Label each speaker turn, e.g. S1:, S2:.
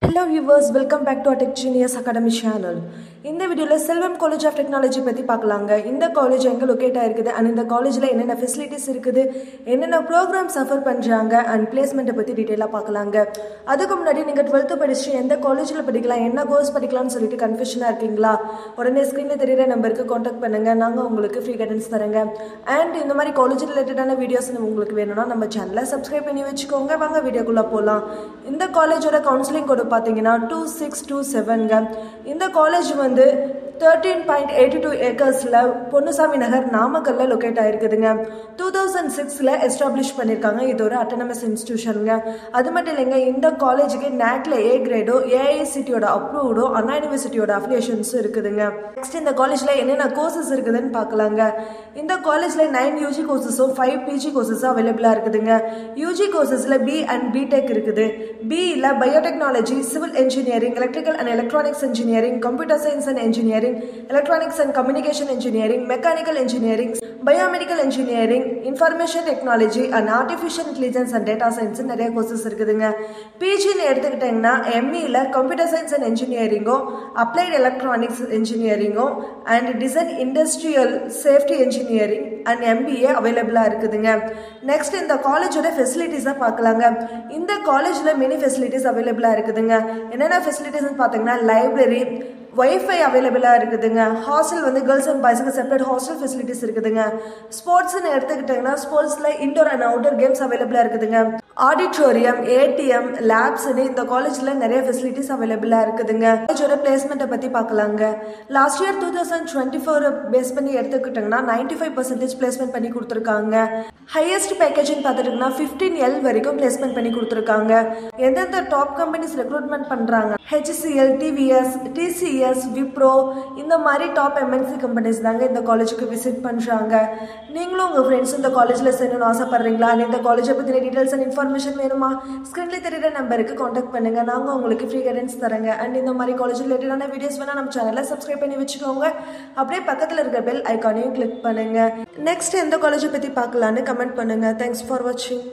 S1: Hello viewers, welcome back to our Tech Genius Academy channel. இந்த வீடியோல செல்வம் college of technology பத்தி பார்க்கலாங்க. இந்த காலேஜ் எங்க லொகேட் ஆயிருக்குது and இந்த காலேஜ்ல என்னென்ன ஃபெசிலிட்டிஸ் இருக்குது, என்னென்ன ப்ரோக்ராம்ஸ் ஆஃபர் பண்றாங்க and பிளேஸ்மென்ட் பத்தி டீடைலா பார்க்கலாங்க. அதுக்கு முன்னாடி நீங்க 12th படிச்சு எந்த காலேஜ்ல படிக்கலாம், என்ன கோர்ஸ் படிக்கலாம்னு சொல்லிட்டு கன்ஃபியூஷனா இருக்கீங்களா? உடனே ஸ்கிரீன்ல தெரியுற நம்பருக்கு கான்டாக்ட் பண்ணுங்க. நாங்க உங்களுக்கு ஃப்ரீ கைடன்ஸ் தரங்க. and இந்த மாதிரி காலேஜ் ரிலேட்டடான வீடியோஸ் உங்களுக்கு வேணும்னா நம்ம சேனலை சப்ஸ்கிரைப் பண்ணி வச்சுக்கோங்க. வாங்க வீடியோக்குள்ள போலாம். இந்த காலேஜோட கவுன்சிலிங் கோட் பாத்தீங்கன்னா 2627ங்க. இந்த காலேஜ் வந்து 13.82 ஏக்கர்ஸ்ல பொன்னுசாமி நகர் நாமக்கல்ல லொகேட் ஆயிருக்குதுங்க. 2006ல எஸ்டாப்ளிஷ் பண்ணிருக்காங்க. இது ஒரு அட்டானமஸ் இன்ஸ்டிடியூஷனுங்க. அது மட்டும் இல்லைங்க, இந்த காலேஜுக்கு NACல A கிரேடோ, AICTயோட அப்ரூவ்டோ, அண்ணா யூனிவர்சிட்டியோட அஃபிலியேஷன்ஸும் இருக்குதுங்க. நெக்ஸ்ட் இந்த காலேஜ்ல என்னென்ன கோர்சஸ் இருக்குதுன்னு பார்க்கலாங்க. இந்த காலேஜ்ல 9 UG கோர்சஸும் 5 PG கோர்சஸும் அவைலபிளா இருக்குதுங்க. UG கோர்சஸ்ல B and BTech இருக்குது. B-ல biotechnology, civil engineering, electrical and electronics engineering, computer science and engineering, electronics and communication engineering, mechanical engineering, biomedical engineering, information technology and artificial intelligence and data science நிறைய courses இருக்குதுங்க. பிஜின்னு எடுத்துக்கிட்டீங்கன்னா ME-ல computer science and என்ஜினியரிங்கோ, applied electronics என்ஜினியரிங்கோ and design industrial safety engineering and MBA அவைலபிளா இருக்குதுங்க. Next இந்த காலேஜோட ஃபெசிலிட்டிஸை பார்க்கலாங்க. இந்த காலேஜ்ல மெனி ஃபெசிலிட்டிஸ் அவைலபிளா இருக்குதுங்க. என்னென்ன ஃபெசிலிட்டிஸ்ன்னு பார்த்தீங்கன்னா லைப்ரரி, வைஃபை அவைலபிளா இருக்குதுங்க. ஹாஸ்டல் வந்து கேர்ள்ஸ் அண்ட் பாய்ஸ்க்கு செப்பரேட் ஹாஸ்டல் ஃபெசிலிட்டிஸ் இருக்குதுங்க. ஸ்போர்ட்ஸ்னு எடுத்துக்கிட்டீங்கன்னா ஸ்போர்ட்ஸ்ல இன்டோர் அண்ட் அவுட்டோர் கேம்ஸ் அவைலபிளா இருக்குதுங்க. ஆடிட்டோரியம், ATM, லேப்ஸ்னு இந்த காலேஜ்ல நிறைய ஃபெசிலிட்டிஸ் அவைலபிளா இருக்குதுங்க. காலேஜோட பிளேஸ்மெண்ட்டை பத்தி பார்க்கலாங்க. லாஸ்ட் இயர் 2024 பேஸ் பண்ணி எடுத்துக்கிட்டீங்கன்னா 95% பிளேஸ்மெண்ட் பண்ணி கொடுத்துருக்காங்க. ஹையஸ்ட் பேக்கேஜ்னு பார்த்துட்டீங்கன்னா 15L வரைக்கும் பிளேஸ்மெண்ட் பண்ணி கொடுத்துருக்காங்க. எந்தெந்த டாப் கம்பெனிஸ் ரெக்ரூட்மெண்ட் பண்றாங்க, HCL, TVS, TCS, விப்ரோ, இந்த மாதிரி டாப் MNC கம்பெனிஸ் தாங்க இந்த காலேஜுக்கு விசிட் பண்றாங்க. நீங்களும் உங்க ஃப்ரெண்ட்ஸ் இந்த காலேஜ்ல சேரணும்னு ஆசைப்படுறீங்களா? இந்த காலேஜை பத்தின டீடைல்ஸ் அண்ட் இன்ஃபர்மேஷன் வேணுமா? ஸ்கிரீன்ல தெரியுற நம்பருக்கு கான்டாக்ட் பண்ணுங்க. நாங்க உங்களுக்கு ஃப்ரீ கைடன்ஸ் தரங்க. அண்ட் இந்த மாதிரி காலேஜ் ரிலேட்டடான வீடியோஸ் வேணா நம்ம சேனலை சப்ஸ்கிரைப் பண்ணி வச்சுக்கோங்க. அப்படியே பக்கத்துல இருக்க பெல் ஐகானையும் கிளிக் பண்ணுங்க. நெக்ஸ்ட் எந்த காலேஜை பத்தி பார்க்கலான்னு கமெண்ட் பண்ணுங்க. தேங்க்ஸ் ஃபார் வாட்சிங்.